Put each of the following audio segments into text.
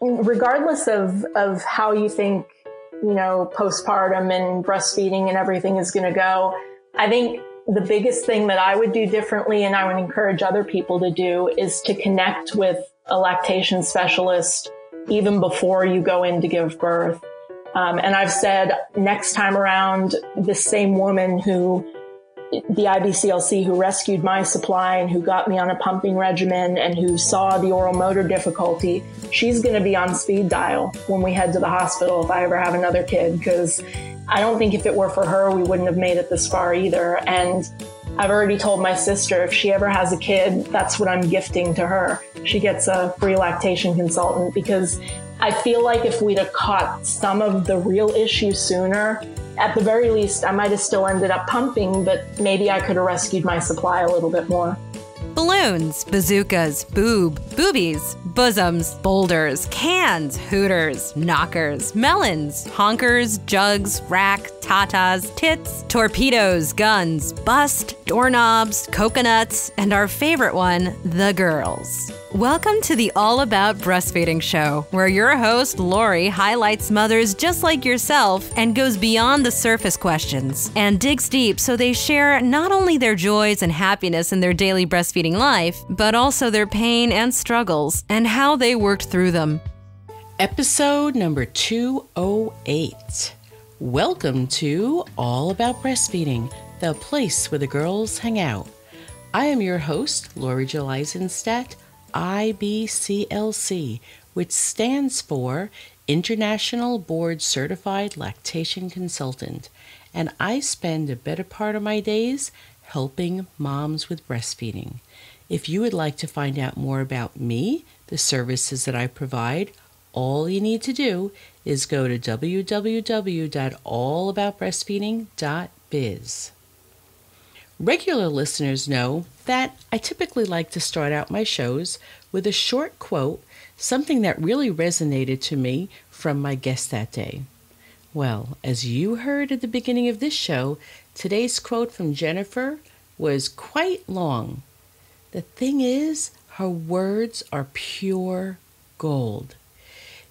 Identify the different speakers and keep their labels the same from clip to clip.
Speaker 1: regardless of how you think, postpartum and breastfeeding and everything is going to go, I think the biggest thing that I would do differently, and I would encourage other people to do, is to connect with a lactation specialist even before you go in to give birth. And I've said next time around, the same woman the IBCLC who rescued my supply and who got me on a pumping regimen and who saw the oral motor difficulty, she's going to be on speed dial when we head to the hospital if I ever have another kid, because I don't think if it were for her, we wouldn't have made it this far either. And I've already told my sister if she ever has a kid, that's what I'm gifting to her. She gets a free lactation consultant, because I feel like if we'd have caught some of the real issue sooner, at the very least, I might have still ended up pumping, but maybe I could have rescued my supply a little bit more.
Speaker 2: Balloons, bazookas, boobies, bosoms, boulders, cans, hooters, knockers, melons, honkers, jugs, rack, tatas, tits, torpedoes, guns, bust, doorknobs, coconuts, and our favorite one, the girls. Welcome to the All About Breastfeeding show, where your host, Lori, highlights mothers just like yourself and goes beyond the surface questions and digs deep so they share not only their joys and happiness in their daily breastfeeding life, but also their pain and struggles and how they worked through them.
Speaker 3: Episode number 208. Welcome to All About Breastfeeding, the place where the girls hang out. I am your host, Lori Jill Eisenstadt, IBCLC, which stands for International Board Certified Lactation Consultant, and I spend a better part of my days helping moms with breastfeeding. If you would like to find out more about me, the services that I provide, all you need to do is go to www.allaboutbreastfeeding.biz. Regular listeners know that I typically like to start out my shows with a short quote, something that really resonated to me from my guest that day. Well, as you heard at the beginning of this show, today's quote from Jennifer was quite long. The thing is, her words are pure gold.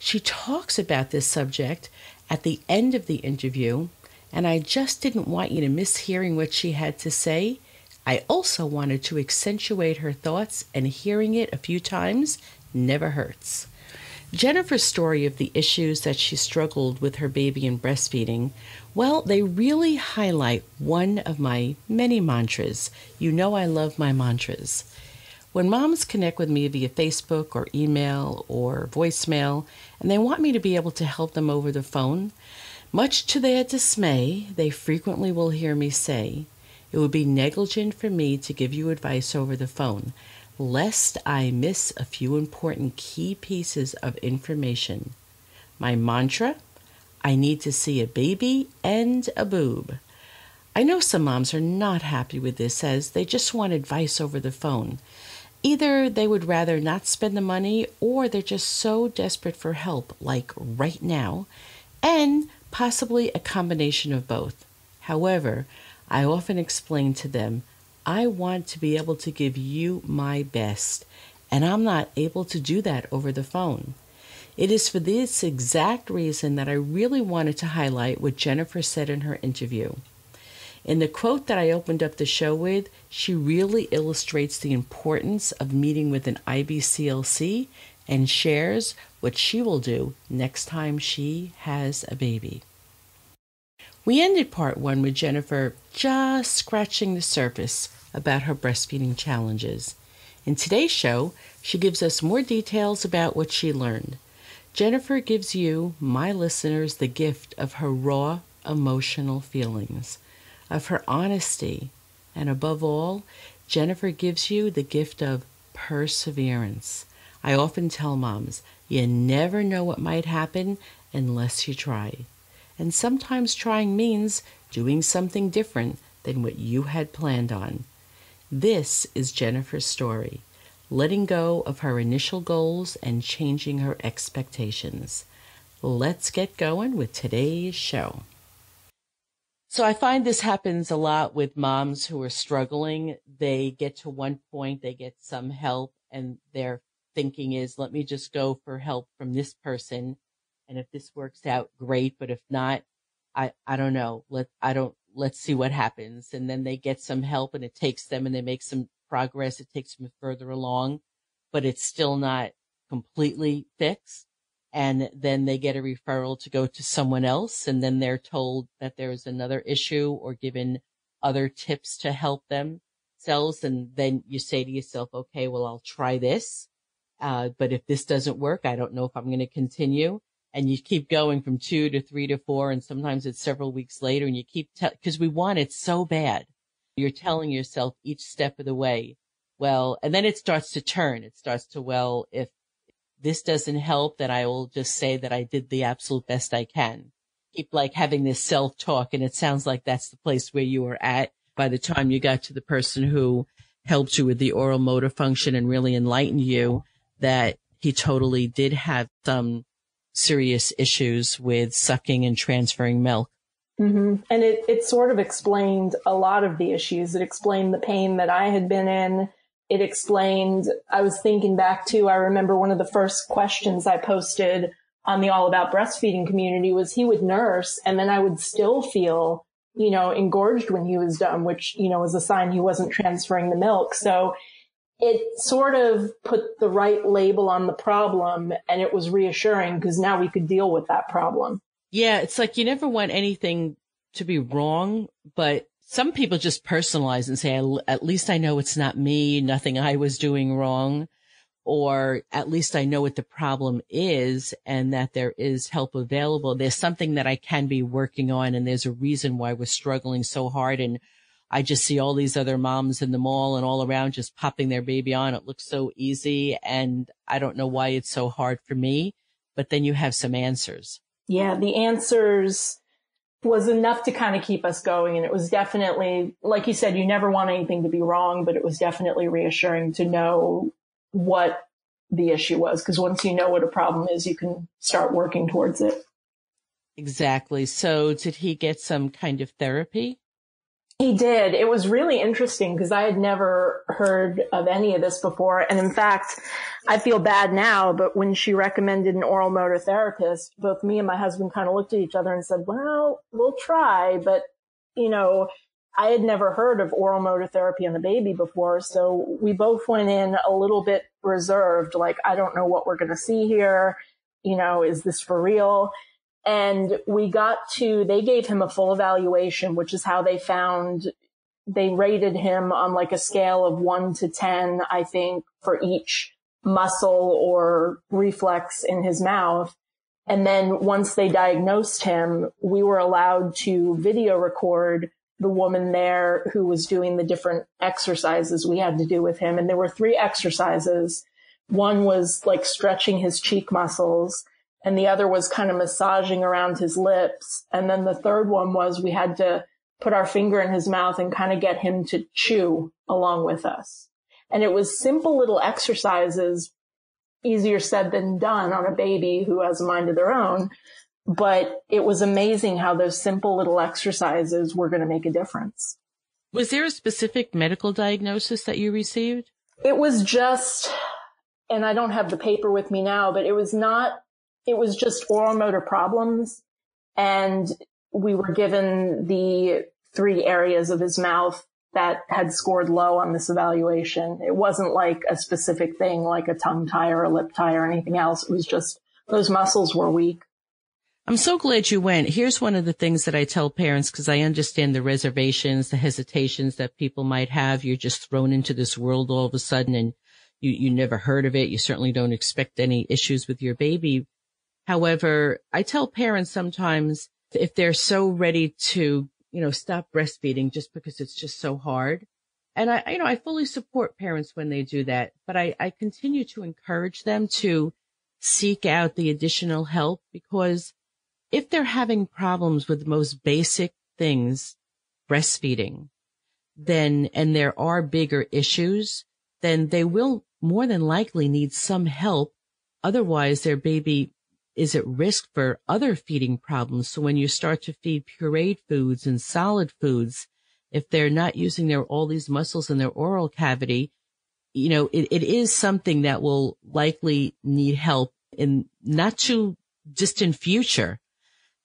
Speaker 3: She talks about this subject at the end of the interview, and I just didn't want you to miss hearing what she had to say. I also wanted to accentuate her thoughts, and hearing it a few times never hurts. Jennifer's story of the issues that she struggled with her baby and breastfeeding, well, they really highlight one of my many mantras. You know I love my mantras. When moms connect with me via Facebook or email or voicemail, and they want me to be able to help them over the phone, much to their dismay, they frequently will hear me say, "It would be negligent for me to give you advice over the phone, lest I miss a few important key pieces of information. My mantra, I need to see a baby and a boob." I know some moms are not happy with this, as they just want advice over the phone. Either they would rather not spend the money, or they're just so desperate for help, like right now, and possibly a combination of both. However, I often explain to them, I want to be able to give you my best, and I'm not able to do that over the phone. It is for this exact reason that I really wanted to highlight what Jennifer said in her interview. In the quote that I opened up the show with, she really illustrates the importance of meeting with an IBCLC and shares what she will do next time she has a baby. We ended part one with Jennifer just scratching the surface about her breastfeeding challenges. In today's show, she gives us more details about what she learned. Jennifer gives you, my listeners, the gift of her raw emotional feelings, of her honesty, and above all, Jennifer gives you the gift of perseverance. I often tell moms, you never know what might happen unless you try. And sometimes trying means doing something different than what you had planned on. This is Jennifer's story, letting go of her initial goals and changing her expectations. Let's get going with today's show. So I find this happens a lot with moms who are struggling. They get to one point, they get some help, and they're thinking is, let me just go for help from this person. And if this works out, great. But if not, I don't know. Let's see what happens. And then they get some help and it takes them and they make some progress. It takes them further along, but it's still not completely fixed. And then they get a referral to go to someone else. And then they're told that there is another issue or given other tips to help themselves. And then you say to yourself, okay, well, I'll try this. But if this doesn't work, I don't know if I'm going to continue. And you keep going from 2 to 3 to 4. And sometimes it's several weeks later and you keep because we want it so bad. You're telling yourself each step of the way, well, and then it starts to turn. It starts to, well, if this doesn't help, then I will just say that I did the absolute best I can. Keep like having this self-talk. And it sounds like that's the place where you were at by the time you got to the person who helped you with the oral motor function and really enlightened you that he totally did have some serious issues with sucking and transferring milk.
Speaker 1: Mm-hmm. And it sort of explained a lot of the issues. It explained the pain that I had been in. It explained, I was thinking back to, I remember one of the first questions I posted on the All About Breastfeeding community was he would nurse and then I would still feel, engorged when he was done, which, was a sign he wasn't transferring the milk. So it sort of put the right label on the problem and it was reassuring because now we could deal with that problem.
Speaker 3: Yeah, it's like you never want anything to be wrong, but some people just personalize and say, at least I know it's not me, nothing I was doing wrong, or at least I know what the problem is and that there is help available. There's something that I can be working on and there's a reason why we're struggling so hard. And I just see all these other moms in the mall and all around just popping their baby on. It looks so easy and I don't know why it's so hard for me, but then you have some answers.
Speaker 1: Yeah, the answers was enough to kind of keep us going. And it was definitely, like you said, you never want anything to be wrong, but it was definitely reassuring to know what the issue was. Because once you know what a problem is, you can start working towards it.
Speaker 3: Exactly. So did he get some kind of therapy?
Speaker 1: He did. It was really interesting because I had never heard of any of this before. And in fact, I feel bad now, but when she recommended an oral motor therapist, both me and my husband kind of looked at each other and said, well, we'll try. But, I had never heard of oral motor therapy on a baby before. So we both went in a little bit reserved, like, I don't know what we're going to see here. Is this for real? And they gave him a full evaluation, which is how they rated him on like a scale of 1 to 10, I think, for each muscle or reflex in his mouth. And then once they diagnosed him, we were allowed to video record the woman there who was doing the different exercises we had to do with him. And there were 3 exercises. One was like stretching his cheek muscles. And the other was kind of massaging around his lips. And then the third one was we had to put our finger in his mouth and kind of get him to chew along with us. And it was simple little exercises, easier said than done on a baby who has a mind of their own. But it was amazing how those simple little exercises were going to make a difference.
Speaker 3: Was there a specific medical diagnosis that you received?
Speaker 1: It was just, and I don't have the paper with me now, but it was just oral motor problems. And we were given the 3 areas of his mouth that had scored low on this evaluation. It wasn't like a specific thing, like a tongue tie or a lip tie or anything else. It was just those muscles were weak.
Speaker 3: I'm so glad you went. Here's one of the things that I tell parents, because I understand the reservations, the hesitations that people might have. You're just thrown into this world all of a sudden and you never heard of it. You certainly don't expect any issues with your baby. However, I tell parents sometimes if they're so ready to, stop breastfeeding just because it's just so hard. And I fully support parents when they do that, but I continue to encourage them to seek out the additional help because if they're having problems with the most basic things, breastfeeding, and there are bigger issues, then they will more than likely need some help. Otherwise, their baby is at risk for other feeding problems. So when you start to feed pureed foods and solid foods, if they're not using all these muscles in their oral cavity, it is something that will likely need help in not too distant future.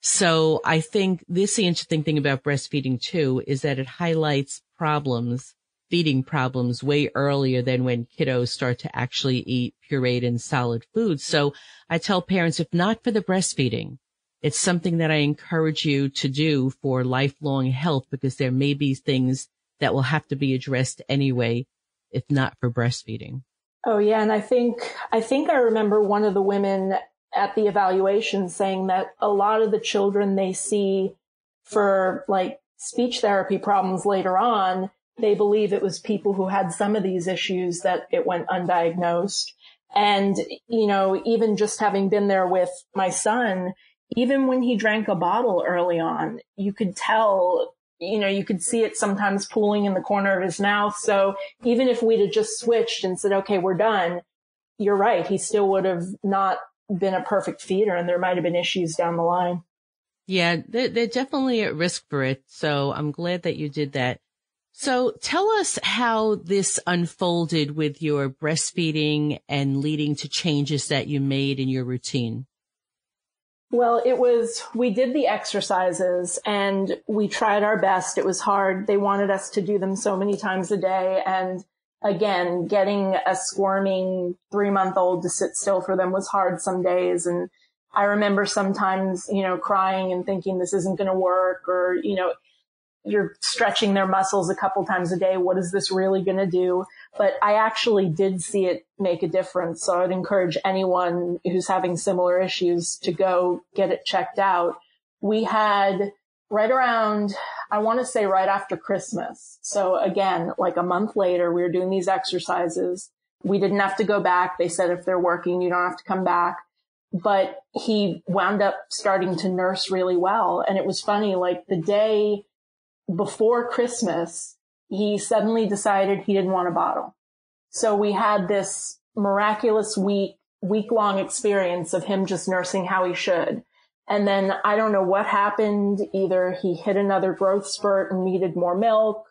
Speaker 3: So I think the interesting thing about breastfeeding too is that it highlights feeding problems way earlier than when kiddos start to actually eat pureed and solid foods. So I tell parents, if not for the breastfeeding, it's something that I encourage you to do for lifelong health, because there may be things that will have to be addressed anyway, if not for breastfeeding.
Speaker 1: Oh yeah. And I think I remember one of the women at the evaluation saying that a lot of the children they see for like speech therapy problems later on, they believe it was people who had some of these issues that it went undiagnosed. And, even just having been there with my son, even when he drank a bottle early on, you could tell, you could see it sometimes pooling in the corner of his mouth. So even if we'd have just switched and said, okay, we're done, you're right. He still would have not been a perfect feeder, and there might have been issues down the line.
Speaker 3: Yeah, they're definitely at risk for it. So I'm glad that you did that. So tell us how this unfolded with your breastfeeding and leading to changes that you made in your routine.
Speaker 1: Well, we did the exercises and we tried our best. It was hard. They wanted us to do them so many times a day. And again, getting a squirming 3-month-old to sit still for them was hard some days. And I remember sometimes, crying and thinking this isn't going to work, or, you're stretching their muscles a couple times a day. What is this really going to do? But I actually did see it make a difference. So I'd encourage anyone who's having similar issues to go get it checked out. We had right around, I want to say right after Christmas. So again, like a month later, we were doing these exercises. We didn't have to go back. They said, if they're working, you don't have to come back. But he wound up starting to nurse really well. And it was funny, like the day before Christmas, he suddenly decided he didn't want a bottle. So we had this miraculous week-long experience of him just nursing how he should. And then I don't know what happened. Either he hit another growth spurt and needed more milk,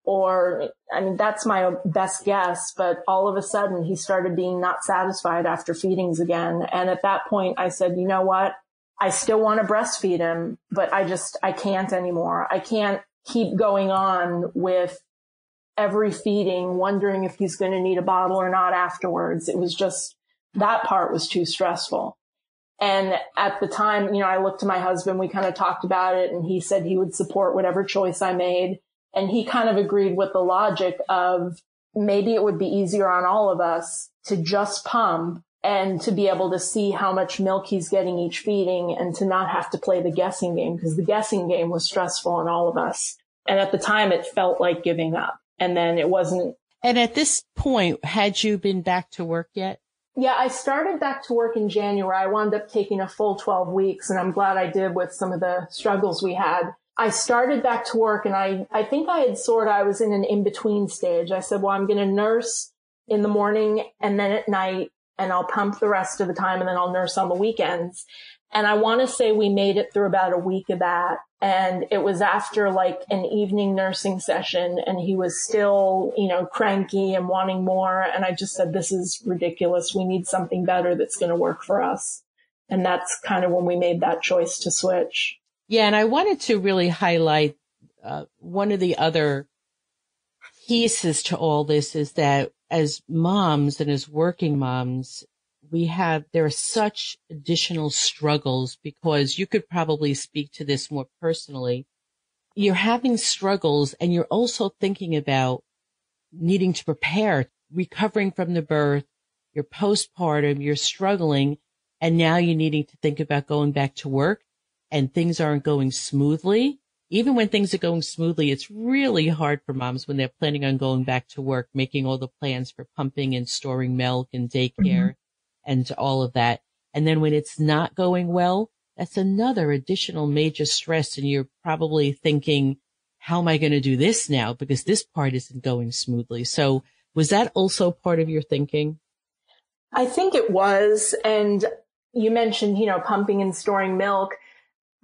Speaker 1: or, that's my best guess. But all of a sudden he started being not satisfied after feedings again. And at that point I said, you know what? I still want to breastfeed him, but I can't anymore. I can't keep going on with every feeding, wondering if he's going to need a bottle or not afterwards. It was just, that part was too stressful. And at the time, I looked to my husband, we kind of talked about it, and he said he would support whatever choice I made. And he kind of agreed with the logic of maybe it would be easier on all of us to just pump and to be able to see how much milk he's getting each feeding, and to not have to play the guessing game, because the guessing game was stressful on all of us. And at the time it felt like giving up, and then it wasn't.
Speaker 3: And at this point, had you been back to work yet?
Speaker 1: Yeah, I started back to work in January. I wound up taking a full 12 weeks, and I'm glad I did with some of the struggles we had. I started back to work, and I think I was in an in-between stage. I said, well, I'm going to nurse in the morning and then at night, and I'll pump the rest of the time, and then I'll nurse on the weekends. And I want to say we made it through about a week of that. And it was after like an evening nursing session, and he was still, cranky and wanting more. And I just said, this is ridiculous. We need something better that's going to work for us. And that's kind of when we made that choice to switch.
Speaker 3: Yeah. And I wanted to really highlight one of the other pieces to all this is that as moms and as working moms, there are such additional struggles, because you could probably speak to this more personally. You're having struggles, and you're also thinking about needing to prepare, recovering from the birth, you're postpartum, you're struggling, and now you're needing to think about going back to work, and things aren't going smoothly. Even when things are going smoothly, it's really hard for moms when they're planning on going back to work, making all the plans for pumping and storing milk and daycare and all of that. And then when it's not going well, that's another additional major stress. And you're probably thinking, how am I going to do this now? Because this part isn't going smoothly. So was that also part of your thinking?
Speaker 1: I think it was. And you mentioned, pumping and storing milk.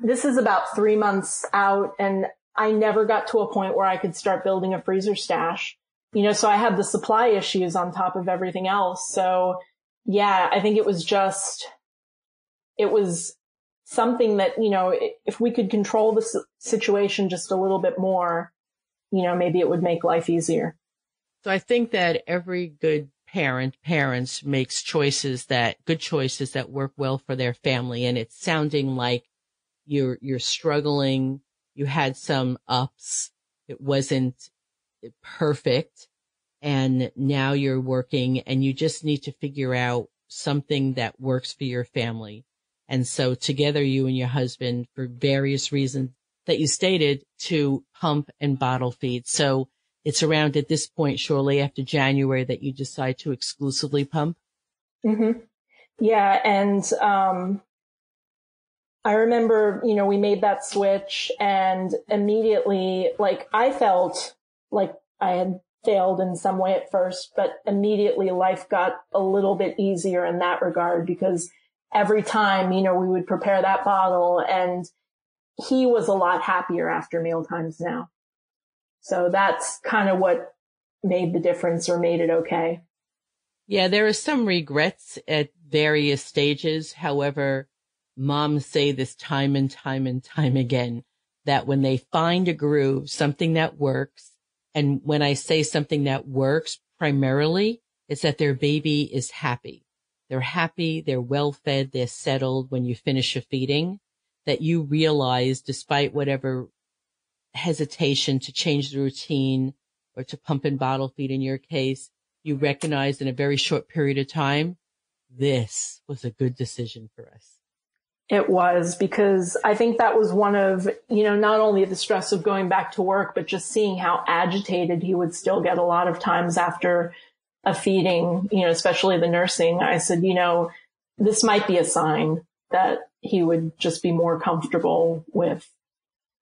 Speaker 1: This is about 3 months out, and I never got to a point where I could start building a freezer stash. so I had the supply issues on top of everything else. So yeah, I think it was something that, if we could control the situation just a little bit more, maybe it would make life easier.
Speaker 3: So I think that every good parents makes good choices that work well for their family. And it's sounding like you're struggling. You had some ups. It wasn't perfect. And now you're working and you just need to figure out something that works for your family. And so together, you and your husband, for various reasons that you stated, to pump and bottle feed. So it's around at this point, shortly after January, that you decide to exclusively pump?
Speaker 1: Mm-hmm. Yeah. And I remember, we made that switch, and immediately, I felt like I had failed in some way at first, but immediately life got a little bit easier in that regard, because every time, we would prepare that bottle, and he was a lot happier after meal times now. So that's kind of what made the difference, or made it okay.
Speaker 3: Yeah, there are some regrets at various stages. However, moms say this time and time and time again, that when they find a groove, something that works, and when I say something that works, primarily, it's that their baby is happy. They're happy, they're well fed, they're settled when you finish a feeding, that you realize, despite whatever hesitation to change the routine or to pump and bottle feed in your case, you recognized in a very short period of time, this was a good decision for us.
Speaker 1: It was, because I think that was one of, not only the stress of going back to work, but just seeing how agitated he would still get a lot of times after a feeding, especially the nursing. I said, this might be a sign that he would just be more comfortable with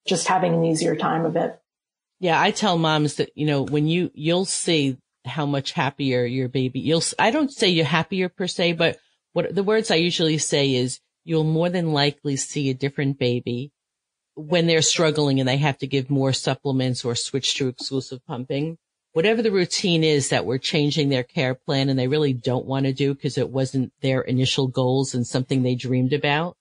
Speaker 1: just having an easier time of it.
Speaker 3: Yeah, I tell moms that, when you'll see how much happier your baby, I don't say you're happier per se, but what the words I usually say is, you'll more than likely see a different baby when they're struggling and they have to give more supplements or switch to exclusive pumping. Whatever the routine is that we're changing their care plan and they really don't want to do because it wasn't their initial goals and something they dreamed about.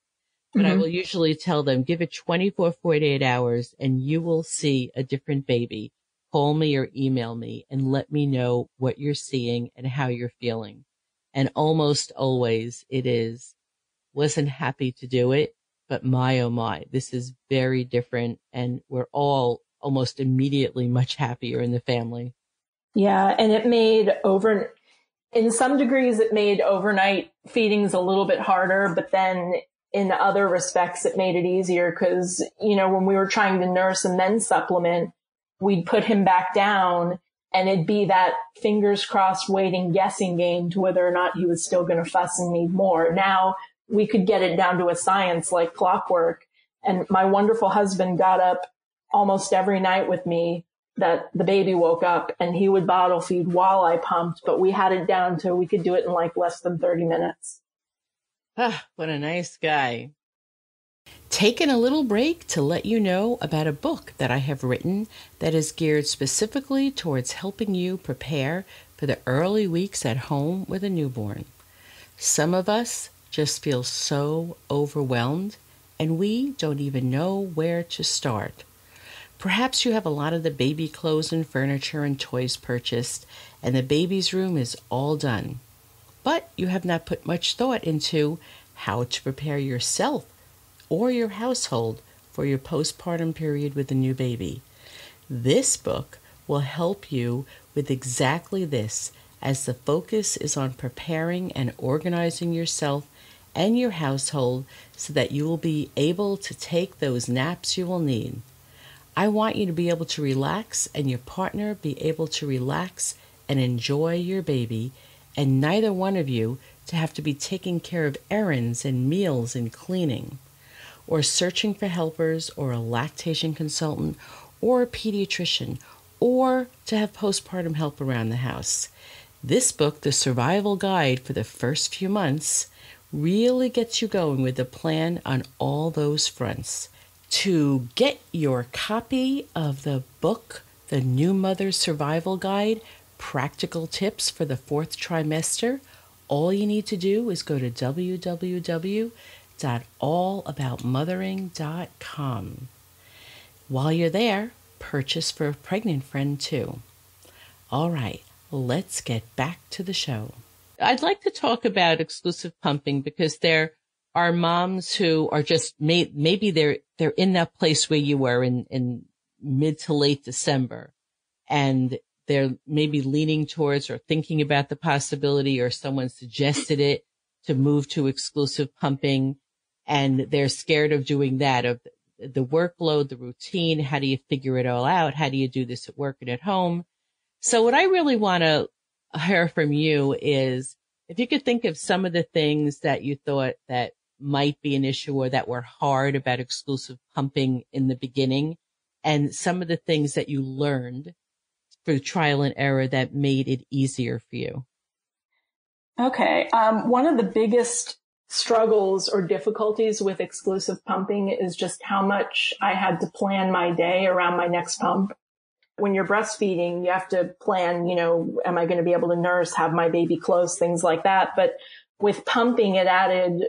Speaker 3: But I will usually tell them, give it 24, 48 hours and you will see a different baby. Call me or email me and let me know what you're seeing and how you're feeling. And almost always it is, wasn't happy to do it, but my, oh my, this is very different. And we're all almost immediately much happier in the family.
Speaker 1: Yeah. And in some degrees, it made overnight feedings a little bit harder, but then in other respects, it made it easier because, when we were trying to nurse and then supplement, we'd put him back down and it'd be that fingers crossed waiting, guessing game to whether or not he was still going to fuss and need more. Now we could get it down to a science like clockwork. And my wonderful husband got up almost every night with me that the baby woke up and he would bottle feed while I pumped, but we had it down to we could do it in less than 30 minutes.
Speaker 3: Ah, what a nice guy. Taking a little break to let you know about a book that I have written that is geared specifically towards helping you prepare for the early weeks at home with a newborn. Some of us just feel so overwhelmed and we don't even know where to start. Perhaps you have a lot of the baby clothes and furniture and toys purchased and the baby's room is all done. But you have not put much thought into how to prepare yourself or your household for your postpartum period with a new baby. This book will help you with exactly this, as the focus is on preparing and organizing yourself and your household so that you will be able to take those naps you will need. I want you to be able to relax and your partner be able to relax and enjoy your baby, and neither one of you to have to be taking care of errands and meals and cleaning, or searching for helpers or a lactation consultant or a pediatrician, or to have postpartum help around the house. This book, The Survival Guide for the First Few Months, really gets you going with a plan on all those fronts. To get your copy of the book, The New Mother's Survival Guide, practical tips for the fourth trimester, all you need to do is go to www.allaboutmothering.com. While you're there, purchase for a pregnant friend too. All right, let's get back to the show. I'd like to talk about exclusive pumping because there are moms who are just maybe they're in that place where you were in mid to late December, and they're maybe leaning towards or thinking about the possibility, or someone suggested it, to move to exclusive pumping, and they're scared of doing that, of the workload, the routine. How do you figure it all out? How do you do this at work and at home? So what I really want to hear from you is if you could think of some of the things that you thought that might be an issue or that were hard about exclusive pumping in the beginning, and some of the things that you learned through trial and error that made it easier for you.
Speaker 1: Okay. One of the biggest struggles or difficulties with exclusive pumping is just how much I had to plan my day around my next pump. When you're breastfeeding, you have to plan, am I going to be able to nurse, have my baby close, things like that. But with pumping, it added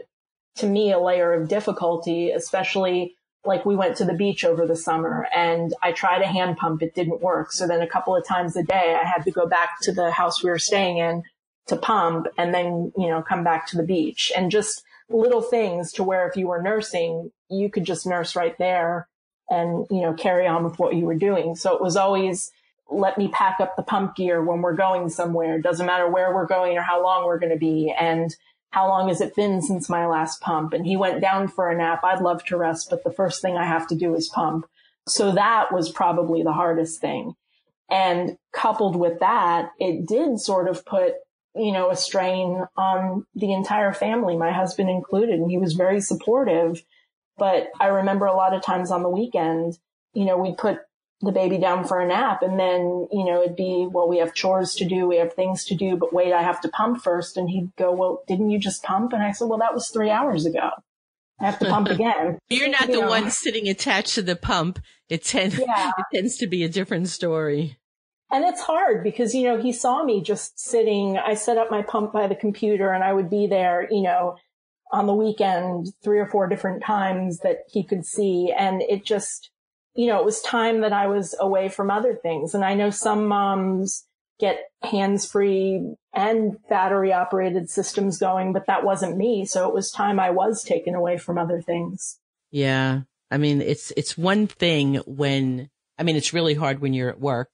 Speaker 1: to me a layer of difficulty, especially like we went to the beach over the summer and I tried a hand pump. It didn't work. So then a couple of times a day, I had to go back to the house we were staying in to pump and then, come back to the beach, and just little things to where if you were nursing, you could just nurse right there and, carry on with what you were doing. So it was always, let me pack up the pump gear when we're going somewhere. It doesn't matter where we're going or how long we're going to be. And how long has it been since my last pump? And he went down for a nap. I'd love to rest, but the first thing I have to do is pump. So that was probably the hardest thing. And coupled with that, it did sort of put, a strain on the entire family, my husband included, and he was very supportive. But I remember a lot of times on the weekend, we'd put the baby down for a nap, and then, it'd be, well, we have chores to do, we have things to do, but wait, I have to pump first. And he'd go, well, didn't you just pump? And I said, well, that was 3 hours ago. I have to pump again.
Speaker 3: You're not the one sitting attached to the pump. It tends to be a different story.
Speaker 1: And it's hard because, he saw me just sitting. I set up my pump by the computer and I would be there, on the weekend 3 or 4 different times that he could see. And it just, it was time that I was away from other things. And I know some moms get hands-free and battery-operated systems going, but that wasn't me. So it was time I was taken away from other things.
Speaker 3: Yeah. I mean, it's one thing it's really hard when you're at work,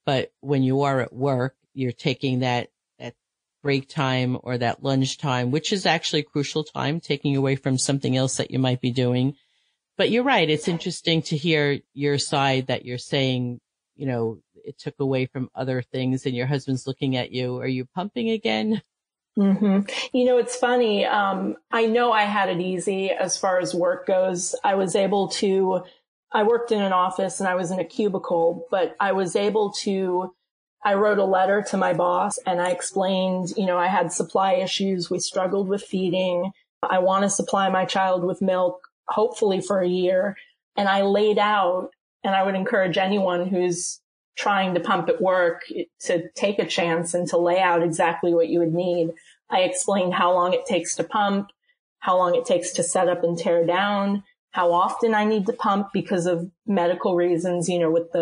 Speaker 3: but when you are at work, you're taking that break time or that lunch time, which is actually a crucial time, taking away from something else that you might be doing. But you're right. It's interesting to hear your side that you're saying, it took away from other things, and your husband's looking at you. Are you pumping again?
Speaker 1: Mm-hmm. It's funny. I know I had it easy as far as work goes. I worked in an office and I was in a cubicle, but I wrote a letter to my boss and I explained, I had supply issues. We struggled with feeding. I want to supply my child with milk, hopefully for a year. And I laid out, and I would encourage anyone who's trying to pump at work to take a chance and to lay out exactly what you would need. I explained how long it takes to pump, how long it takes to set up and tear down, how often I need to pump because of medical reasons, with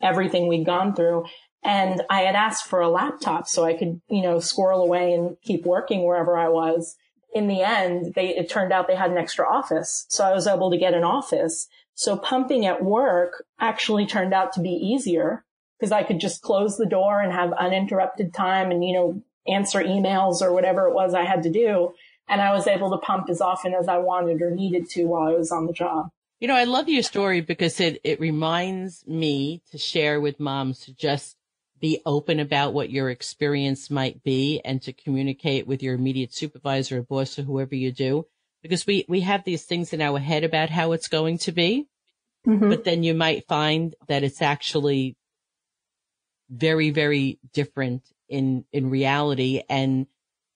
Speaker 1: everything we'd gone through. And I had asked for a laptop so I could, squirrel away and keep working wherever I was. In the end, it turned out they had an extra office. So I was able to get an office. So pumping at work actually turned out to be easier because I could just close the door and have uninterrupted time and, answer emails or whatever it was I had to do. And I was able to pump as often as I wanted or needed to while I was on the job.
Speaker 3: I love your story because it reminds me to share with moms to just be open about what your experience might be and to communicate with your immediate supervisor or boss or whoever you do, because we have these things in our head about how it's going to be, but then you might find that it's actually very, very different in reality. And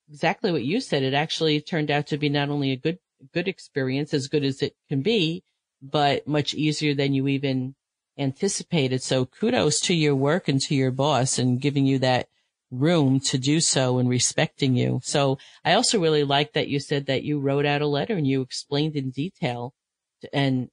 Speaker 3: exactly what you said, it actually turned out to be not only a good experience, as good as it can be, but much easier than you even anticipated. So kudos to your work and to your boss and giving you that room to do so and respecting you. So I also really like that you said that you wrote out a letter and you explained in detail. And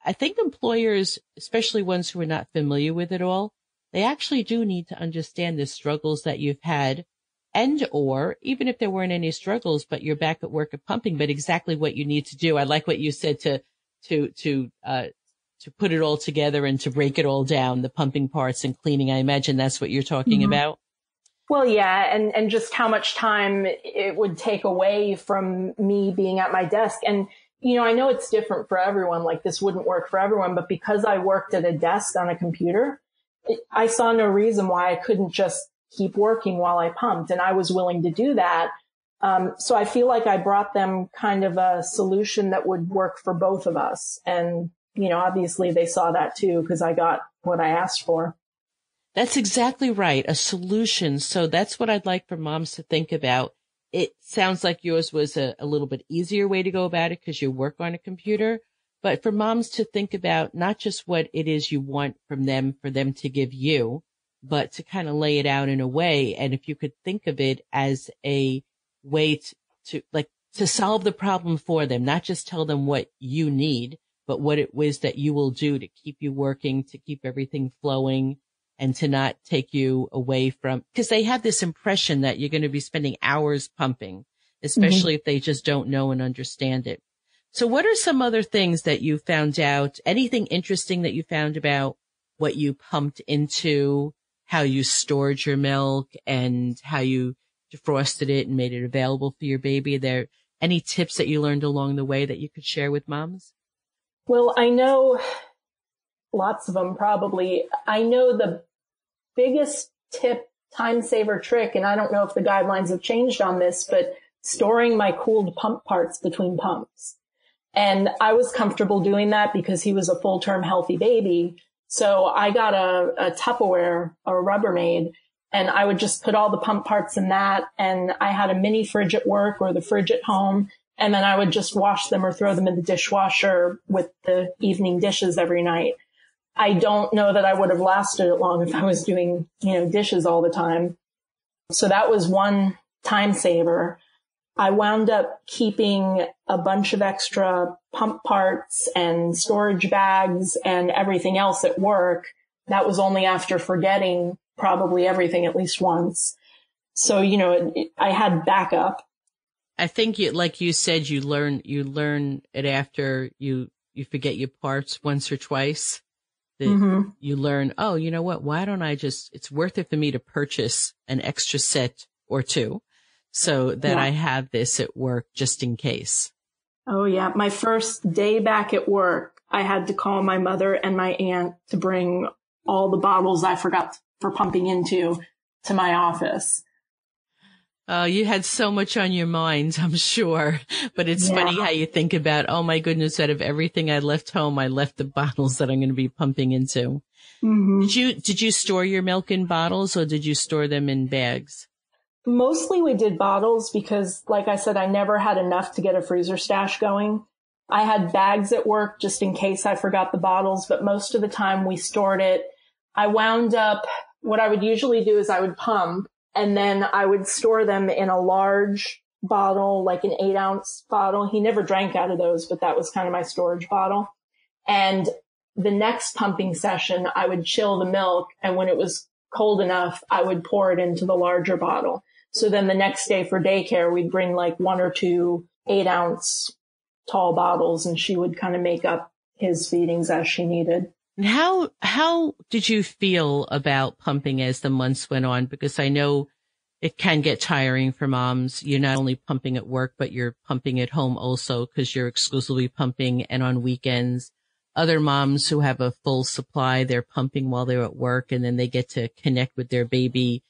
Speaker 3: I think employers, especially ones who are not familiar with it all, they actually do need to understand the struggles that you've had, and or even if there weren't any struggles, but you're back at work at pumping, but exactly what you need to do. I like what you said to put it all together and to break it all down, the pumping parts and cleaning. I imagine that's what you're talking about.
Speaker 1: Well, yeah. And just how much time it would take away from me being at my desk. And, you know, I know it's different for everyone. Like this wouldn't work for everyone, but because I worked at a desk on a computer, I saw no reason why I couldn't just keep working while I pumped. And I was willing to do that. So I feel like I brought them kind of a solution that would work for both of us. And, you know, obviously they saw that too, because I got what I asked for.
Speaker 3: That's exactly right. A solution. So that's what I'd like for moms to think about. It sounds like yours was a little bit easier way to go about it because you work on a computer, but for moms to think about not just what it is you want from them, for them to give you, but to kind of lay it out in a way. And if you could think of it as a way to solve the problem for them, not just tell them what you need, but what it was that you will do to keep you working, to keep everything flowing, and to not take you away from, because they have this impression that you're going to be spending hours pumping, especially if they just don't know and understand it. So what are some other things that you found out? Anything interesting that you found about what you pumped into, how you stored your milk, and how you defrosted it and made it available for your baby? Are there any tips that you learned along the way that you could share with moms?
Speaker 1: Well, I know lots of them probably. I know the biggest tip, time saver trick, and I don't know if the guidelines have changed on this, but storing my cooled pump parts between pumps. And I was comfortable doing that because he was a full-term healthy baby. So I got a Tupperware, a Rubbermaid, and I would just put all the pump parts in that. And I had a mini fridge at work or the fridge at home. And then I would just wash them or throw them in the dishwasher with the evening dishes every night. I don't know that I would have lasted it long if I was doing, you know, dishes all the time. So that was one time saver. I wound up keeping a bunch of extra pump parts and storage bags and everything else at work. That was only after forgetting probably everything at least once. So, you know, I had backup.
Speaker 3: I think like you said, you learn it after you forget your parts once or twice. You learn, oh, you know what? Why don't it's worth it for me to purchase an extra set or two so that I have this at work just in case.
Speaker 1: Oh yeah. My first day back at work, I had to call my mother and my aunt to bring all the bottles I forgot for pumping into to my office.
Speaker 3: You had so much on your mind, I'm sure. But it's funny how you think about, oh my goodness, out of everything I left home, I left the bottles that I'm going to be pumping into. Did you store your milk in bottles or did you store them in bags?
Speaker 1: Mostly we did bottles because, like I said, I never had enough to get a freezer stash going. I had bags at work just in case I forgot the bottles, but most of the time we stored it. I wound up, what I would usually do is I would pump, and then I would store them in a large bottle, like an 8-ounce bottle. He never drank out of those, but that was kind of my storage bottle. And the next pumping session, I would chill the milk. And when it was cold enough, I would pour it into the larger bottle. So then the next day for daycare, we'd bring like 1 or 2 8-ounce tall bottles, and she would kind of make up his feedings as she needed.
Speaker 3: And how did you feel about pumping as the months went on? Because I know it can get tiring for moms. You're not only pumping at work, but you're pumping at home also because you're exclusively pumping and on weekends. Other moms who have a full supply, they're pumping while they're at work, and then they get to connect with their baby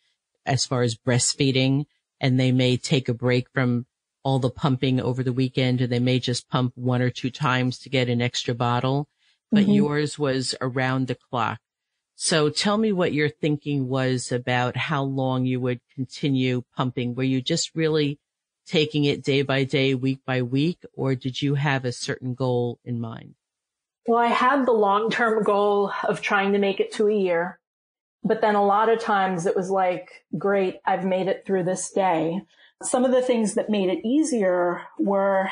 Speaker 3: as far as breastfeeding, and they may take a break from all the pumping over the weekend, or they may just pump 1 or 2 times to get an extra bottle. But yours was around the clock. So tell me what your thinking was about how long you would continue pumping. Were you just really taking it day by day, week by week, or did you have a certain goal in mind?
Speaker 1: Well, I had the long-term goal of trying to make it to a year, but then a lot of times it was like, great, I've made it through this day. Some of the things that made it easier were,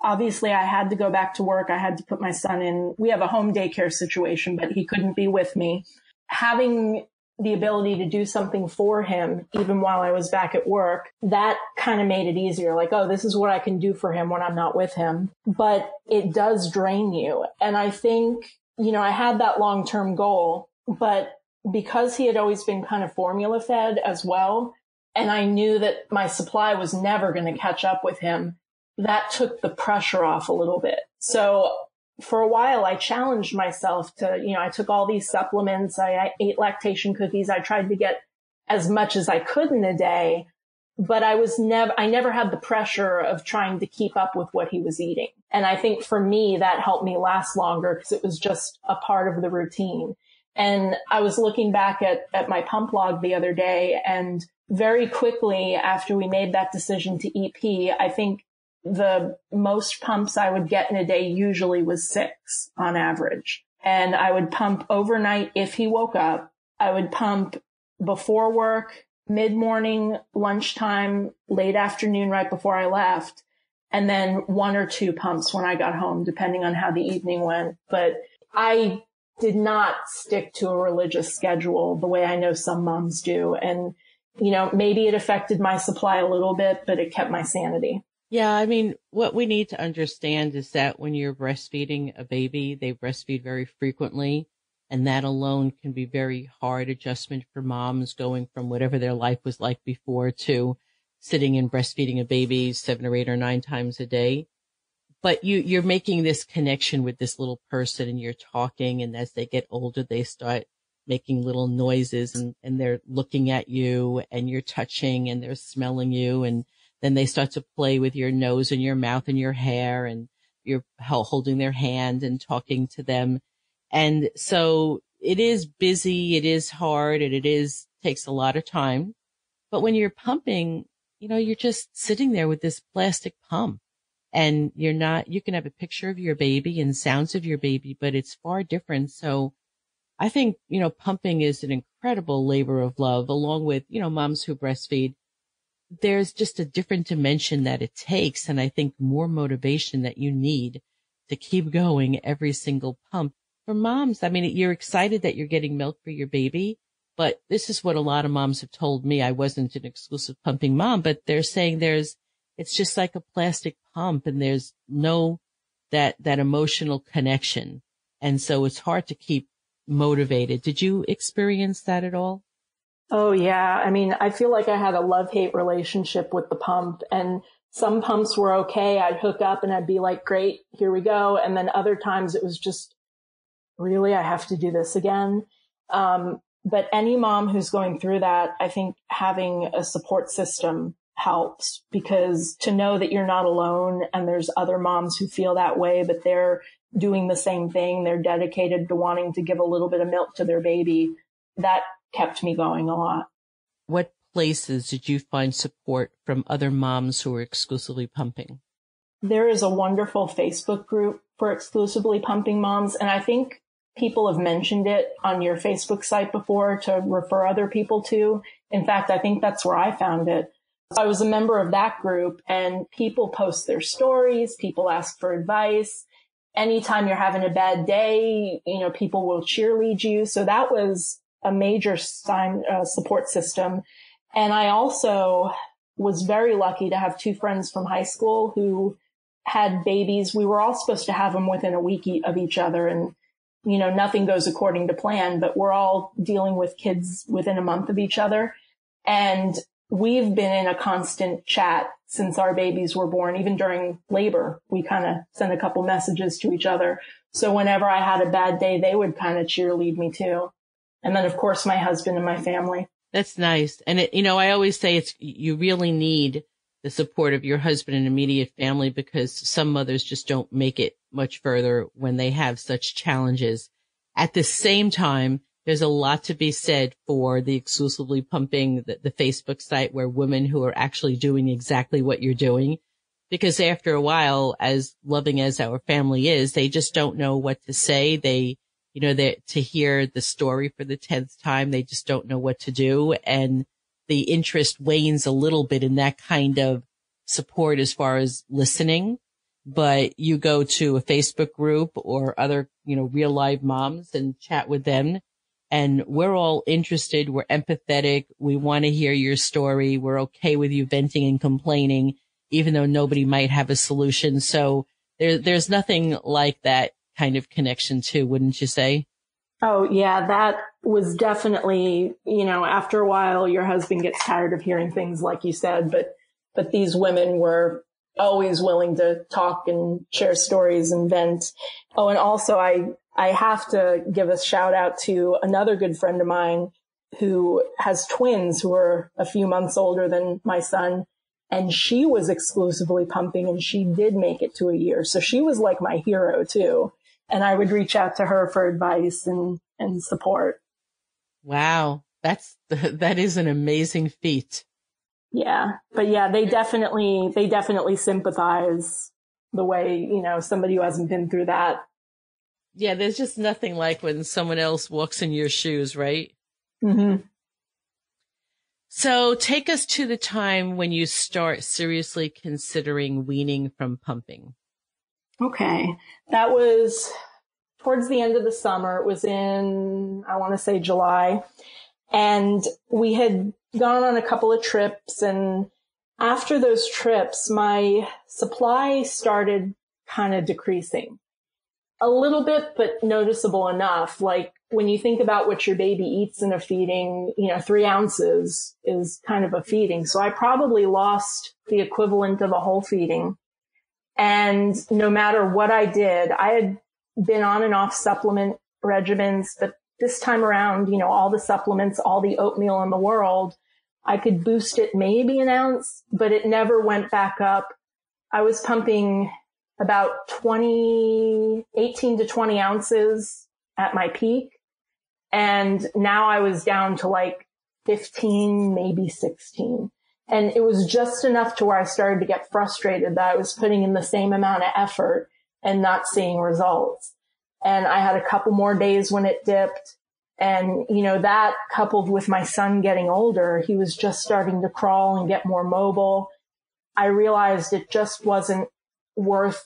Speaker 1: obviously, I had to go back to work. I had to put my son in. We have a home daycare situation, but he couldn't be with me. Having the ability to do something for him, even while I was back at work, that kind of made it easier. Like, oh, this is what I can do for him when I'm not with him. But it does drain you. And I think, I had that long-term goal, but because he had always been kind of formula fed as well, and I knew that my supply was never going to catch up with him, that took the pressure off a little bit. So for a while, I challenged myself to, I took all these supplements. I ate lactation cookies. I tried to get as much as I could in a day, but I never had the pressure of trying to keep up with what he was eating. And I think for me, that helped me last longer because it was just a part of the routine. And I was looking back at my pump log the other day, and very quickly after we made that decision to EP, I think the most pumps I would get in a day usually was 6 on average. And I would pump overnight if he woke up. I would pump before work, mid-morning, lunchtime, late afternoon, right before I left, and then 1 or 2 pumps when I got home, depending on how the evening went. But I did not stick to a religious schedule the way I know some moms do. And, maybe it affected my supply a little bit, but it kept my sanity.
Speaker 3: Yeah, I mean, what we need to understand is that when you're breastfeeding a baby, they breastfeed very frequently, and that alone can be very hard adjustment for moms going from whatever their life was like before to sitting and breastfeeding a baby 7 or 8 or 9 times a day. But you're making this connection with this little person, and you're talking, and as they get older, they start making little noises, and they're looking at you, and you're touching, and they're smelling you, and then they start to play with your nose and your mouth and your hair, and you're holding their hand and talking to them. And so it is busy, it is hard, and takes a lot of time. But when you're pumping, you're just sitting there with this plastic pump, and you can have a picture of your baby and sounds of your baby, but it's far different. So I think, pumping is an incredible labor of love, along with, moms who breastfeed. There's just a different dimension that it takes, and I think more motivation that you need to keep going every single pump. For moms, I mean, you're excited that you're getting milk for your baby, but this is what a lot of moms have told me. I wasn't an exclusive pumping mom, but they're saying it's just like a plastic pump, and there's no that emotional connection. And so it's hard to keep motivated. Did you experience that at all?
Speaker 1: Oh, yeah. I mean, I feel like I had a love-hate relationship with the pump, and some pumps were okay. I'd hook up and I'd be like, great, here we go. And then other times it was just, really, I have to do this again. But any mom who's going through that, I think having a support system helps, because to know that you're not alone and there's other moms who feel that way, but they're doing the same thing. They're dedicated to wanting to give a little bit of milk to their baby. That kept me going a lot.
Speaker 3: What places did you find support from other moms who are exclusively pumping?
Speaker 1: There is a wonderful Facebook group for exclusively pumping moms, and I think people have mentioned it on your Facebook site before to refer other people to. In fact, I think that's where I found it. I was a member of that group, and people post their stories, people ask for advice. Anytime you're having a bad day, people will cheerlead you. So that was a major support system. And I also was very lucky to have 2 friends from high school who had babies. We were all supposed to have them within a week of each other. And, nothing goes according to plan, but we're all dealing with kids within a month of each other. And we've been in a constant chat since our babies were born. Even during labor, we kind of sent a couple messages to each other. So whenever I had a bad day, they would kind of cheerlead me too. And then, of course, my husband and my family.
Speaker 3: That's nice. And, I always say you really need the support of your husband and immediate family, because some mothers just don't make it much further when they have such challenges. At the same time, there's a lot to be said for the exclusively pumping, the Facebook site, where women who are actually doing exactly what you're doing Because after a while, as loving as our family is, they just don't know what to say. To hear the story for the 10th time, they just don't know what to do. And the interest wanes a little bit in that kind of support as far as listening. But you go to a Facebook group or other, real live moms and chat with them. And we're all interested. We're empathetic. We want to hear your story. We're okay with you venting and complaining, even though nobody might have a solution. So there's nothing like that kind of connection too, wouldn't you say?
Speaker 1: Oh, yeah, that was definitely, after a while, your husband gets tired of hearing things like you said, but these women were always willing to talk and share stories and vent. Oh, and also I have to give a shout out to another good friend of mine who has twins who are a few months older than my son. And she was exclusively pumping and she did make it to a year. So she was like my hero too. And I would reach out to her for advice and support.
Speaker 3: Wow. That is an amazing feat.
Speaker 1: Yeah. But yeah, they definitely sympathize the way, somebody who hasn't been through that.
Speaker 3: Yeah. There's just nothing like when someone else walks in your shoes, right?
Speaker 1: Mm-hmm.
Speaker 3: So take us to the time when you start seriously considering weaning from pumping.
Speaker 1: Okay. That was towards the end of the summer. It was in, I want to say July. And we had gone on a couple of trips. And after those trips, my supply started kind of decreasing a little bit, but noticeable enough. Like when you think about what your baby eats in a feeding, 3 ounces is kind of a feeding. So I probably lost the equivalent of a whole feeding. And no matter what I did, I had been on and off supplement regimens, but this time around, all the supplements, all the oatmeal in the world, I could boost it maybe an ounce, but it never went back up. I was pumping about 18 to 20 ounces at my peak. And now I was down to like 15, maybe 16. And it was just enough to where I started to get frustrated that I was putting in the same amount of effort and not seeing results. And I had a couple more days when it dipped. And, that coupled with my son getting older, he was just starting to crawl and get more mobile. I realized it just wasn't worth,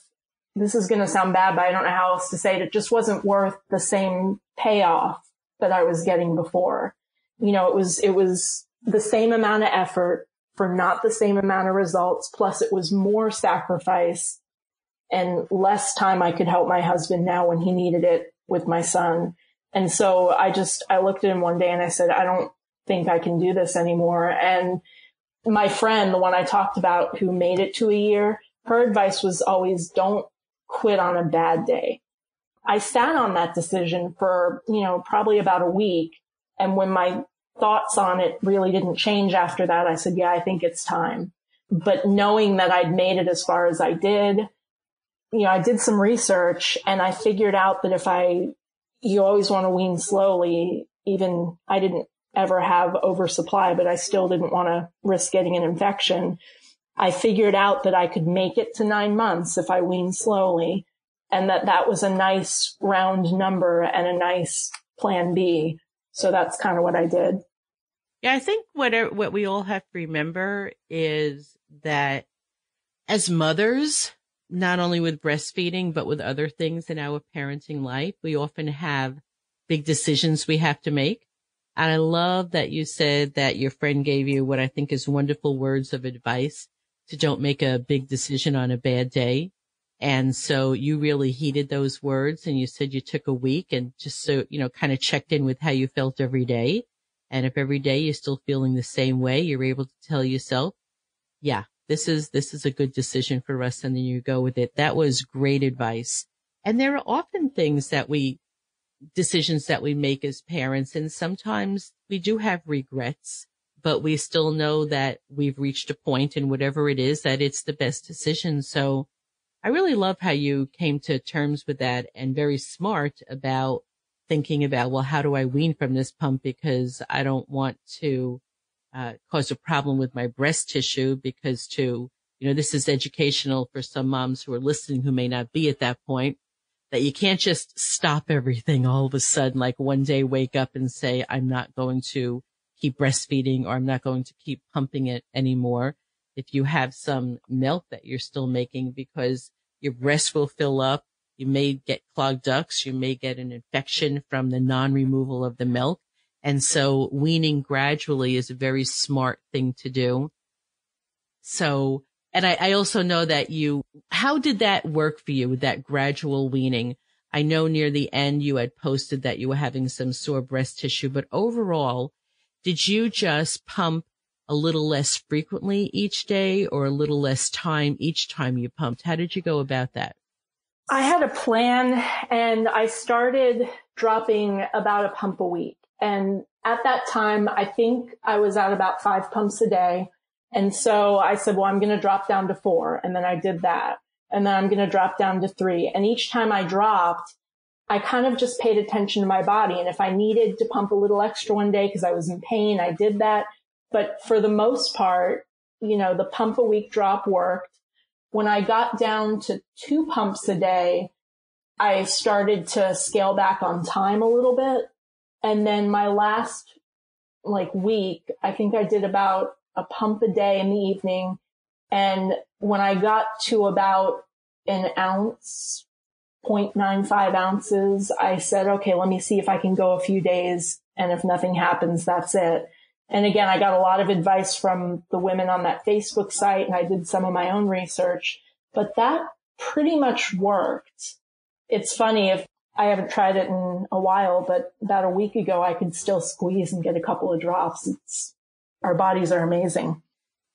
Speaker 1: this is going to sound bad, but I don't know how else to say it. It just wasn't worth the same payoff that I was getting before. It was the same amount of effort for not the same amount of results. Plus it was more sacrifice and less time I could help my husband now when he needed it with my son. And so I looked at him one day and I said, I don't think I can do this anymore. And my friend, the one I talked about who made it to a year, her advice was always don't quit on a bad day. I sat on that decision for, probably about a week. And when my thoughts on it really didn't change after that, I said, yeah, I think it's time. But knowing that I'd made it as far as I did, I did some research and I figured out that you always want to wean slowly. Even I didn't ever have oversupply, but I still didn't want to risk getting an infection. I figured out that I could make it to 9 months if I wean slowly, and that was a nice round number and a nice plan B. So that's kind of what I did.
Speaker 3: Yeah, I think what we all have to remember is that as mothers, not only with breastfeeding, but with other things in our parenting life, we often have big decisions we have to make. And I love that you said that your friend gave you what I think is wonderful words of advice to don't make a big decision on a bad day. And so you really heeded those words and you said you took a week and just so, kind of checked in with how you felt every day. And if every day you're still feeling the same way, you're able to tell yourself, yeah, this is a good decision for us. And then you go with it. That was great advice. And there are often decisions that we make as parents. And sometimes we do have regrets, but we still know that we've reached a point in whatever it is that it's the best decision. So I really love how you came to terms with that and very smart about thinking about, well, how do I wean from this pump? Because I don't want to cause a problem with my breast tissue, because to this is educational for some moms who are listening who may not be at that point, that you can't just stop everything all of a sudden, like one day wake up and say, I'm not going to keep breastfeeding or I'm not going to keep pumping it anymore. If you have some milk that you're still making, because your breast will fill up, you may get clogged ducts, you may get an infection from the non-removal of the milk. And so weaning gradually is a very smart thing to do. So, and I also know that how did that work for you with that gradual weaning? I know near the end you had posted that you were having some sore breast tissue, but overall, did you just pump a little less frequently each day or a little less time each time you pumped? How did you go about that?
Speaker 1: I had a plan and I started dropping about a pump a week. And at that time, I think I was at about 5 pumps a day. And so I said, well, I'm going to drop down to 4. And then I did that. And then I'm going to drop down to 3. And each time I dropped, I kind of just paid attention to my body. And if I needed to pump a little extra one day because I was in pain, I did that. But for the most part, the pump a week drop worked. When I got down to 2 pumps a day, I started to scale back on time a little bit. And then my last week, I think I did about a pump a day in the evening. And when I got to about an ounce, 0.95 ounces, I said, okay, let me see if I can go a few days. And if nothing happens, that's it. And again, I got a lot of advice from the women on that Facebook site, and I did some of my own research, but that pretty much worked. It's funny, if I haven't tried it in a while, but about a week ago, I could still squeeze and get a couple of drops. Our bodies are amazing.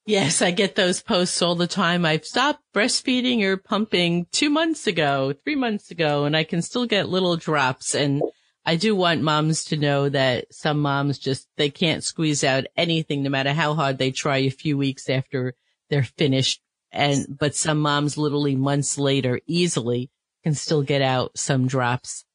Speaker 3: Yes, I get those posts all the time. I've stopped breastfeeding or pumping 2 months ago, 3 months ago, and I can still get little drops. And I do want moms to know that some moms they can't squeeze out anything, no matter how hard they try a few weeks after they're finished. But some moms literally months later easily can still get out some drops.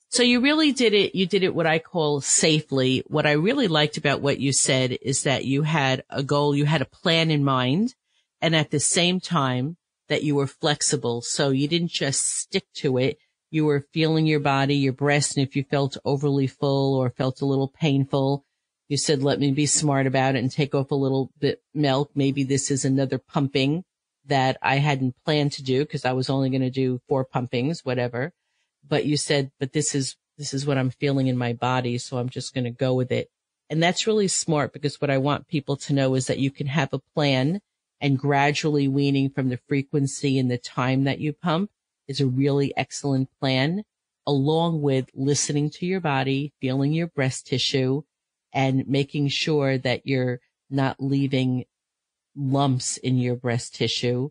Speaker 3: So you really did it. You did it what I call safely. What I really liked about what you said is that you had a goal, you had a plan in mind, and at the same time that you were flexible. So you didn't just stick to it. You were feeling your body, your breast, and if you felt overly full or felt a little painful, you said, let me be smart about it and take off a little bit milk. Maybe this is another pumping that I hadn't planned to do because I was only going to do 4 pumpings, whatever. But you said, but this is what I'm feeling in my body, so I'm just going to go with it. And that's really smart, because what I want people to know is that you can have a plan, and gradually weaning from the frequency and the time that you pump is a really excellent plan, along with listening to your body, feeling your breast tissue, and making sure that you're not leaving lumps in your breast tissue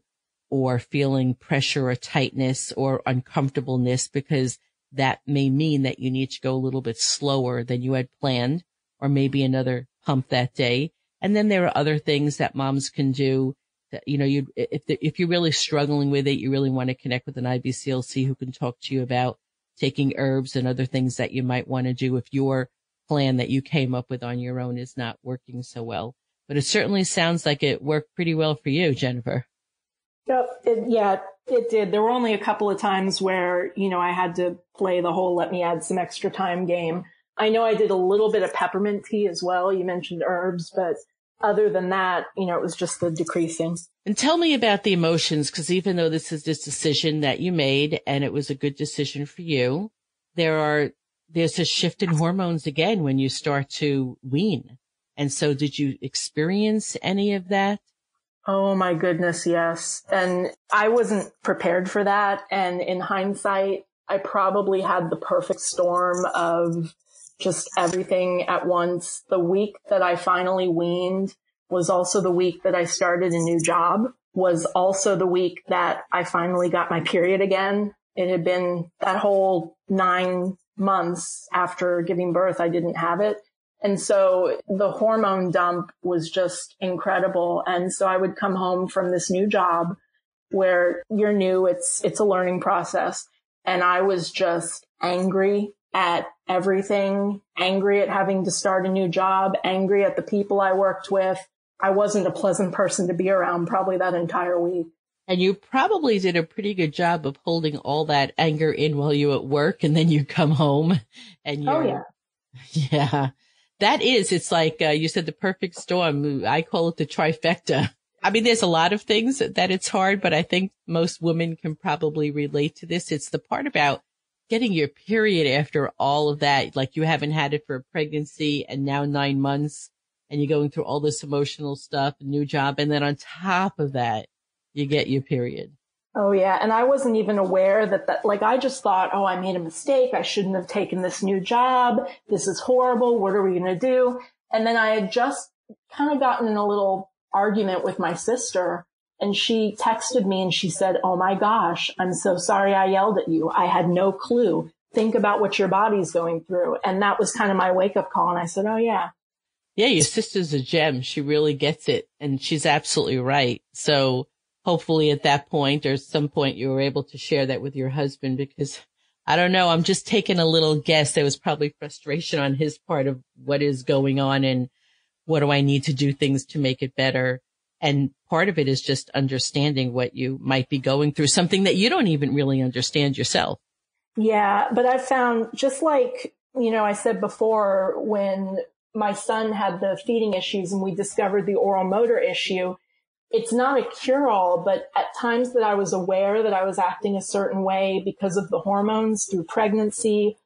Speaker 3: or feeling pressure or tightness or uncomfortableness, because that may mean that you need to go a little bit slower than you had planned, or maybe another pump that day. And then there are other things that moms can do that, if you're really struggling with it, you really want to connect with an IBCLC who can talk to you about taking herbs and other things that you might want to do if your plan that you came up with on your own is not working so well. But it certainly sounds like it worked pretty well for you, Jennifer.
Speaker 1: Yep. It did. There were only a couple of times where, I had to play the whole let me add some extra time game. I know I did a little bit of peppermint tea as well. You mentioned herbs, but other than that, it was just the decreasing.
Speaker 3: And tell me about the emotions, because even though this is this decision that you made and it was a good decision for you, there's a shift in hormones again when you start to wean. And so did you experience any of that?
Speaker 1: Oh my goodness, yes. And I wasn't prepared for that. And in hindsight, I probably had the perfect storm of just everything at once. The week that I finally weaned was also the week that I started a new job, was also the week that I finally got my period again. It had been that whole 9 months after giving birth, I didn't have it. And so the hormone dump was just incredible. And so I would come home from this new job where you're new, it's a learning process. And I was just angry at everything, angry at having to start a new job, angry at the people I worked with, I wasn't a pleasant person to be around probably that entire week.
Speaker 3: And you probably did a pretty good job of holding all that anger in while you were at work, and then you come home and you're,
Speaker 1: Oh, yeah.
Speaker 3: Yeah, that is, it's like you said, the perfect storm. I call it the trifecta. I mean, there's a lot of things that it's hard, but I think most women can probably relate to this. It's the part about getting your period after all of that. Like you haven't had it for a pregnancy and now 9 months, and you're going through all this emotional stuff, a new job. And then on top of that, you get your period.
Speaker 1: Oh, yeah. And I wasn't even aware that, like, I just thought, oh, I made a mistake. I shouldn't have taken this new job. This is horrible. What are we going to do? And then I had just kind of gotten in a little argument with my sister, and she texted me and she said, oh my gosh, I'm so sorry I yelled at you. I had no clue. Think about what your body's going through. And that was kind of my wake up call. And I said, oh yeah.
Speaker 3: Yeah, your sister's a gem. She really gets it. And she's absolutely right. So hopefully at that point or some point you were able to share that with your husband, because I don't know, I'm just taking a little guess. There was probably frustration on his part of what is going on and what do I need to do things to make it better. And part of it is just understanding what you might be going through, something that you don't even really understand yourself.
Speaker 1: Yeah, but I found, just like, I said before, when my son had the feeding issues and we discovered the oral motor issue, it's not a cure-all, but at times that I was aware that I was acting a certain way because of the hormones through pregnancy,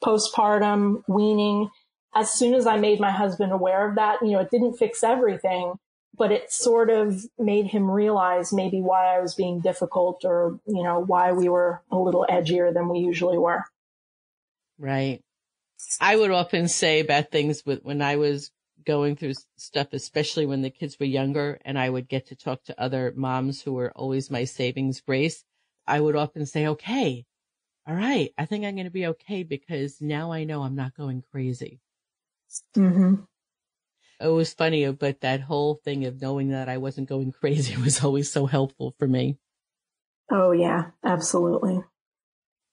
Speaker 1: postpartum, weaning. As soon as I made my husband aware of that, it didn't fix everything, but it sort of made him realize maybe why I was being difficult or, why we were a little edgier than we usually were.
Speaker 3: Right. I would often say about things when I was going through stuff, especially when the kids were younger, and I would get to talk to other moms who were always my savings grace. I would often say, okay, all right, I think I'm going to be okay because now I know I'm not going crazy.
Speaker 1: Mm-hmm.
Speaker 3: It was funny, but that whole thing of knowing that I wasn't going crazy was always so helpful for me.
Speaker 1: Oh, yeah, absolutely.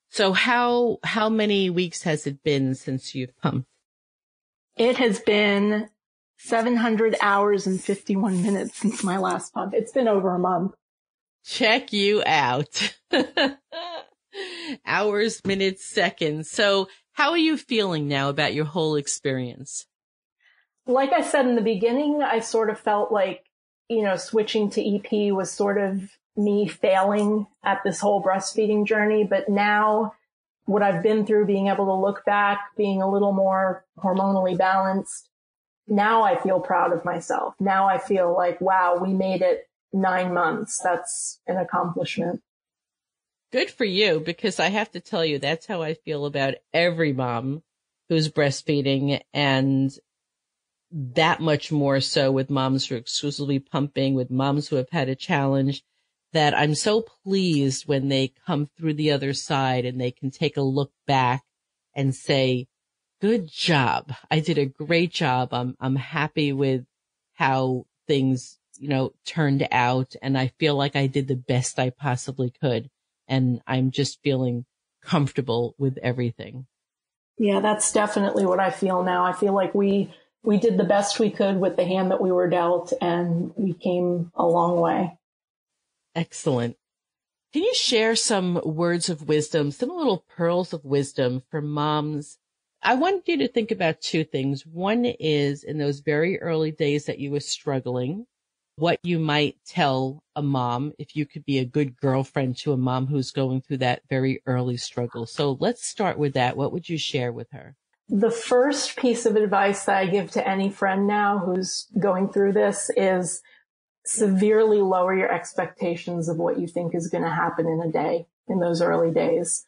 Speaker 3: So how many weeks has it been since you've pumped?
Speaker 1: It has been 700 hours and 51 minutes since my last pump. It's been over a month.
Speaker 3: Check you out. Hours, minutes, seconds. So how are you feeling now about your whole experience?
Speaker 1: Like I said in the beginning, I sort of felt like, switching to EP was sort of me failing at this whole breastfeeding journey. But now what I've been through, being able to look back, being a little more hormonally balanced, now I feel proud of myself. Now I feel like, wow, we made it 9 months. That's an accomplishment.
Speaker 3: Good for you, because I have to tell you, that's how I feel about every mom who's breastfeeding, and that much more so with moms who are exclusively pumping, with moms who have had a challenge, that I'm so pleased when they come through the other side and they can take a look back and say, good job. I did a great job. I'm happy with how things, turned out. And I feel like I did the best I possibly could. And I'm just feeling comfortable with everything.
Speaker 1: Yeah, that's definitely what I feel now. I feel like we did the best we could with the hand that we were dealt, and we came a long way.
Speaker 3: Excellent. Can you share some words of wisdom, some little pearls of wisdom for moms? I want you to think about two things. One is, in those very early days that you were struggling, what you might tell a mom if you could be a good girlfriend to a mom who's going through that very early struggle. So let's start with that. What would you share with her?
Speaker 1: The first piece of advice that I give to any friend now who's going through this is severely lower your expectations of what you think is going to happen in a day, in those early days.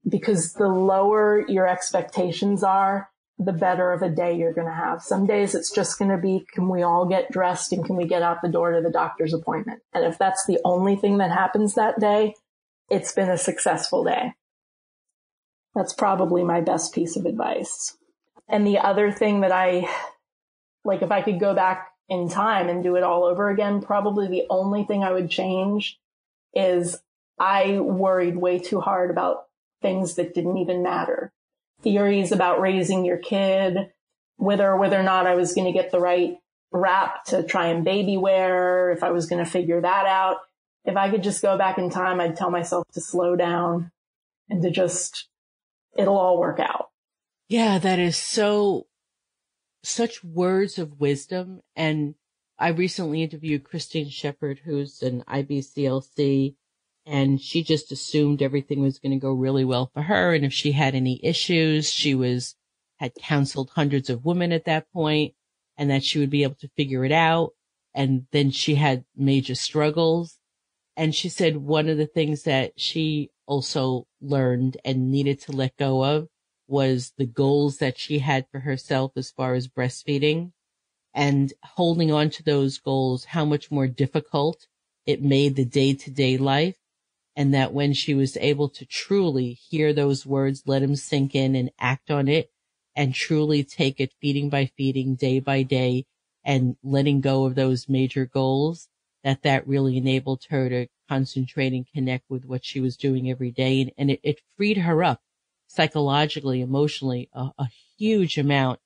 Speaker 1: Because the lower your expectations are, the better of a day you're going to have. Some days it's just going to be, can we all get dressed and can we get out the door to the doctor's appointment? And if that's the only thing that happens that day, it's been a successful day. That's probably my best piece of advice. And the other thing that if I could go back in time and do it all over again, probably the only thing I would change is I worried way too hard about things that didn't even matter. Theories about raising your kid, whether or not I was going to get the right wrap to try and baby wear, if I was going to figure that out. If I could just go back in time, I'd tell myself to slow down and to just, it'll all work out.
Speaker 3: Yeah, that is such words of wisdom. And I recently interviewed Christine Shepard, who's an IBCLC, and she just assumed everything was going to go really well for her. And if she had any issues, had counseled hundreds of women at that point, and that she would be able to figure it out. And then she had major struggles. And she said one of the things that she also learned and needed to let go of was the goals that she had for herself as far as breastfeeding, and holding on to those goals, how much more difficult it made the day-to-day life. And that when she was able to truly hear those words, let them sink in and act on it, and truly take it feeding by feeding, day by day, and letting go of those major goals, that really enabled her to concentrate and connect with what she was doing every day. And it freed her up psychologically, emotionally, a huge amount.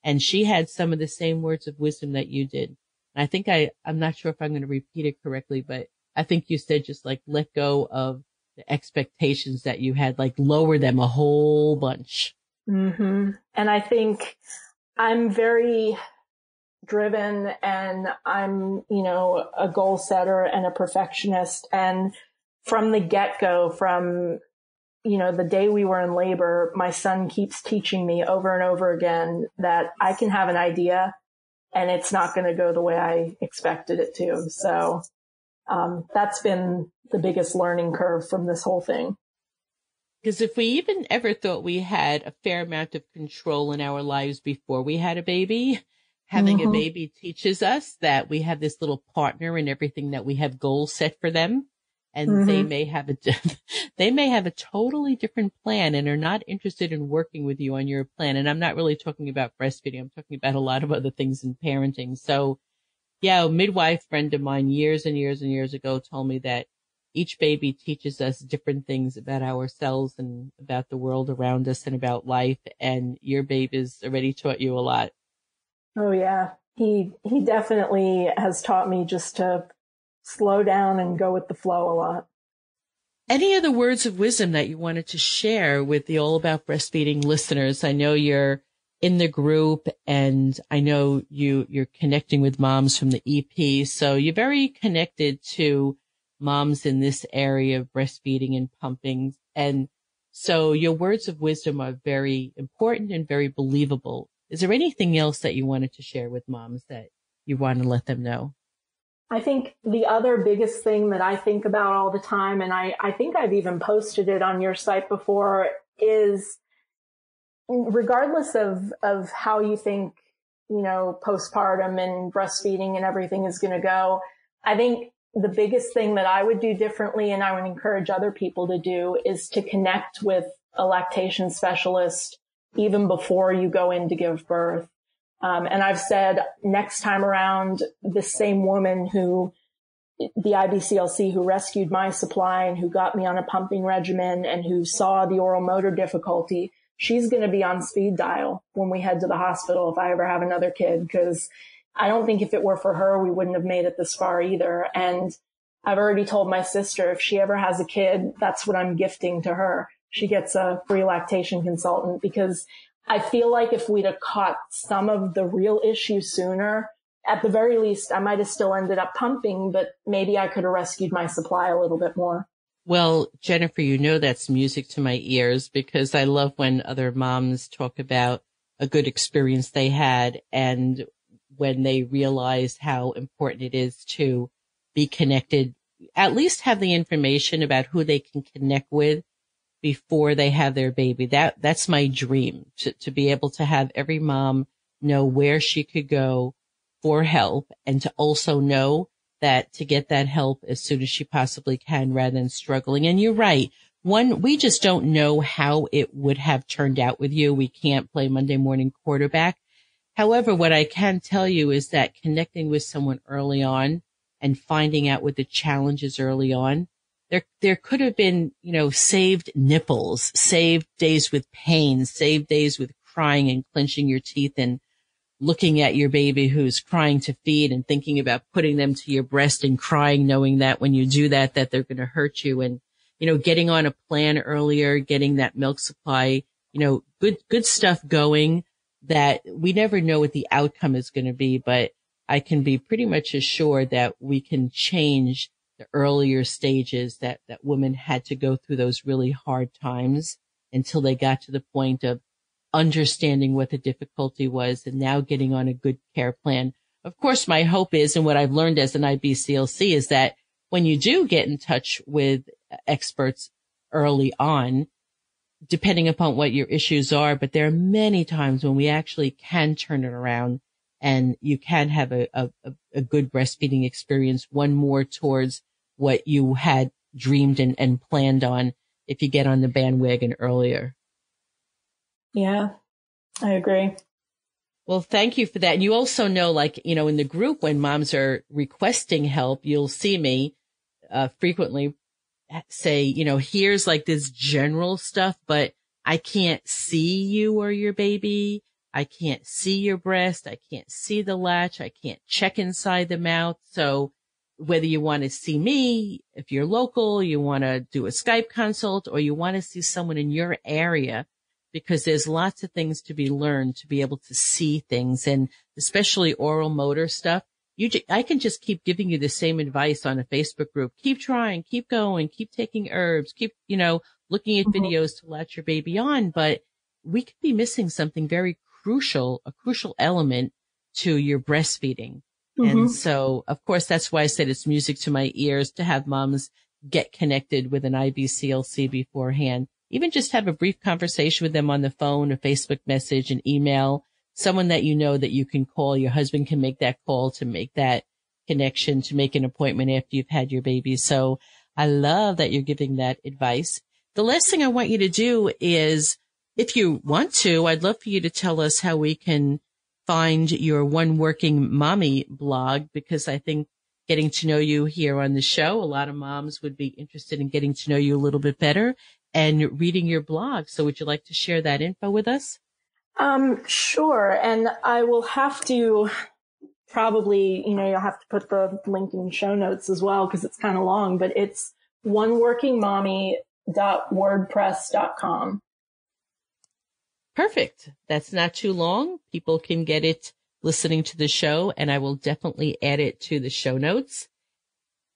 Speaker 3: And she had some of the same words of wisdom that you did. And I think I'm not sure if I'm going to repeat it correctly, but I think you said just like let go of the expectations that you had, like lower them a whole bunch.
Speaker 1: Mm-hmm. And I think I'm very driven, and I'm, a goal setter and a perfectionist. And from the get-go, from, the day we were in labor, my son keeps teaching me over and over again that I can have an idea and it's not going to go the way I expected it to. So, that's been the biggest learning curve from this whole thing.
Speaker 3: Because if we even ever thought we had a fair amount of control in our lives before we had a baby, having a baby teaches us that we have this little partner in everything, that we have goals set for them, and they may have a totally different plan and are not interested in working with you on your plan. And I'm not really talking about breastfeeding. I'm talking about a lot of other things in parenting. So yeah, a midwife friend of mine years and years and years ago told me that each baby teaches us different things about ourselves and about the world around us and about life. And your baby's already taught you a lot.
Speaker 1: Oh yeah. He definitely has taught me just to slow down and go with the flow a lot.
Speaker 3: Any other words of wisdom that you wanted to share with the All About Breastfeeding listeners? I know you're in the group, and I know you're connecting with moms from the EP. So you're very connected to moms in this area of breastfeeding and pumping. And so your words of wisdom are very important and very believable. Is there anything else that you wanted to share with moms that you want to let them know?
Speaker 1: I think the other biggest thing that I think about all the time, and I think I've even posted it on your site before, is regardless of how you think, postpartum and breastfeeding and everything is going to go, I think the biggest thing that I would do differently, and I would encourage other people to do, is to connect with a lactation specialist even before you go in to give birth. And I've said next time around, this same woman the IBCLC who rescued my supply and who got me on a pumping regimen and who saw the oral motor difficulty, she's going to be on speed dial when we head to the hospital if I ever have another kid, because I don't think if it were for her, we wouldn't have made it this far either. And I've already told my sister, if she ever has a kid, that's what I'm gifting to her. She gets a free lactation consultant, because I feel like if we'd have caught some of the real issue sooner, at the very least, I might have still ended up pumping, but maybe I could have rescued my supply a little bit more.
Speaker 3: Well, Jennifer, that's music to my ears, because I love when other moms talk about a good experience they had, and when they realize how important it is to be connected, at least have the information about who they can connect with before they have their baby. That's my dream, to be able to have every mom know where she could go for help, and to also know that to get that help as soon as she possibly can rather than struggling. And you're right. We just don't know how it would have turned out with you. We can't play Monday morning quarterback. However, what I can tell you is that connecting with someone early on and finding out what the challenges early on, there could have been, saved nipples, saved days with pain, saved days with crying and clenching your teeth and looking at your baby who's crying to feed and thinking about putting them to your breast and crying, knowing that when you do that, that they're going to hurt you. And, getting on a plan earlier, getting that milk supply, good stuff going that we never know what the outcome is going to be, but I can be pretty much assured that we can change the earlier stages that women had to go through those really hard times until they got to the point of understanding what the difficulty was and now getting on a good care plan. Of course, my hope is, and what I've learned as an IBCLC is that when you do get in touch with experts early on, depending upon what your issues are, but there are many times when we actually can turn it around and you can have a good breastfeeding experience, one more towards what you had dreamed and planned on if you get on the bandwagon earlier.
Speaker 1: Yeah, I agree.
Speaker 3: Well, thank you for that. And you also know, in the group, when moms are requesting help, you'll see me frequently say, here's this general stuff, but I can't see you or your baby. I can't see your breast. I can't see the latch. I can't check inside the mouth. So whether you want to see me, if you're local, you want to do a Skype consult, or you want to see someone in your area, because there's lots of things to be learned to be able to see things, and especially oral motor stuff. I can just keep giving you the same advice on a Facebook group. Keep trying, keep going, keep taking herbs, keep, looking at videos to latch your baby on. But we could be missing something very crucial, a crucial element to your breastfeeding. And so, of course, that's why I said it's music to my ears to have moms get connected with an IBCLC beforehand. Even just have a brief conversation with them on the phone, a Facebook message, an email, someone that that you can call. Your husband can make that call to make that connection, to make an appointment after you've had your baby. So I love that you're giving that advice. The last thing I want you to do is, if you want to, I'd love for you to tell us how we can find your One Working Mommy blog, because I think getting to know you here on the show, a lot of moms would be interested in getting to know you a little bit better and reading your blog. So would you like to share that info with us?
Speaker 1: Sure. And I will have to probably, you'll have to put the link in show notes as well, because it's kind of long, but it's oneworkingmommy.wordpress.com.
Speaker 3: Perfect. That's not too long. People can get it listening to the show, and I will definitely add it to the show notes.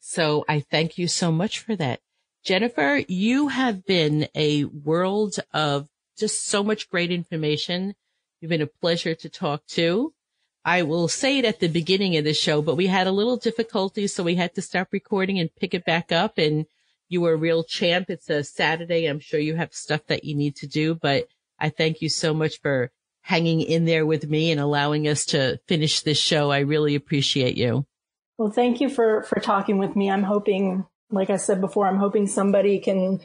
Speaker 3: So I thank you so much for that. Jennifer, you have been a world of just so much great information. You've been a pleasure to talk to. I will say it at the beginning of the show, but we had a little difficulty, so we had to stop recording and pick it back up. And you were a real champ. It's a Saturday. I'm sure you have stuff that you need to do, but I thank you so much for hanging in there with me and allowing us to finish this show. I really appreciate you.
Speaker 1: Well, thank you for talking with me. I'm hoping, like I said before, I'm hoping somebody can,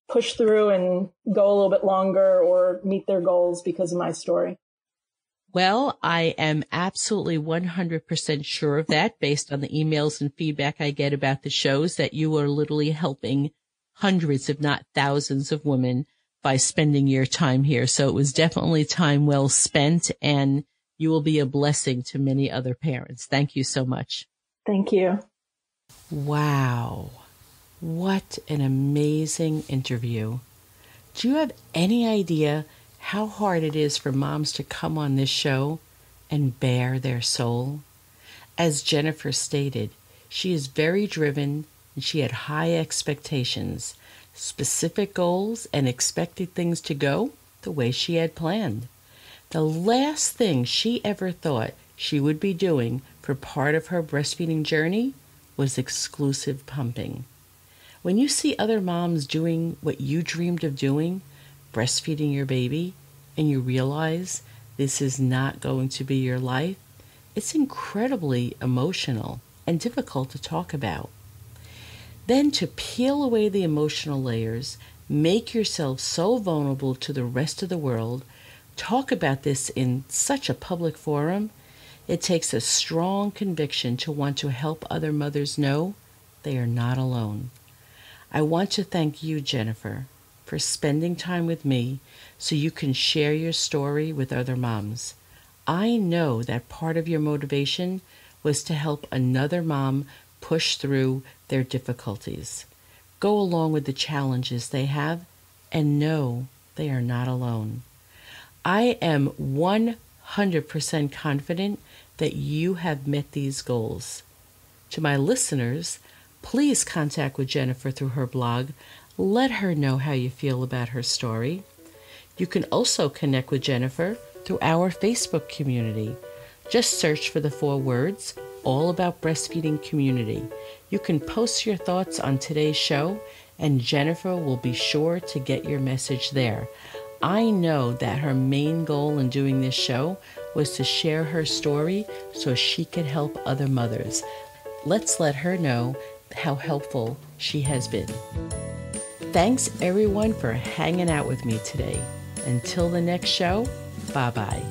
Speaker 1: push through and go a little bit longer or meet their goals because of my story.
Speaker 3: Well, I am absolutely 100% sure of that, based on the emails and feedback I get about the shows, that you are literally helping hundreds, if not thousands, of women by spending your time here. So it was definitely time well spent, and you will be a blessing to many other parents. Thank you so much.
Speaker 1: Thank you.
Speaker 3: Wow. What an amazing interview. Do you have any idea how hard it is for moms to come on this show and bare their soul? As Jennifer stated, she is very driven and she had high expectations, specific goals, and expected things to go the way she had planned. The last thing she ever thought she would be doing for part of her breastfeeding journey was exclusive pumping. When you see other moms doing what you dreamed of doing, breastfeeding your baby, and you realize this is not going to be your life, it's incredibly emotional and difficult to talk about. Then to peel away the emotional layers, make yourself so vulnerable to the rest of the world, talk about this in such a public forum, it takes a strong conviction to want to help other mothers know they are not alone. I want to thank you, Jennifer, for spending time with me so you can share your story with other moms. I know that part of your motivation was to help another mom push through their difficulties, go along with the challenges they have, and know they are not alone. I am 100% confident that you have met these goals. To my listeners, please contact with Jennifer through her blog. Let her know how you feel about her story. You can also connect with Jennifer through our Facebook community. Just search for the 4 words, All About Breastfeeding Community. You can post your thoughts on today's show, and Jennifer will be sure to get your message there. I know that her main goal in doing this show was to share her story so she could help other mothers. Let's let her know how helpful she has been. Thanks everyone for hanging out with me today. Until the next show, bye-bye.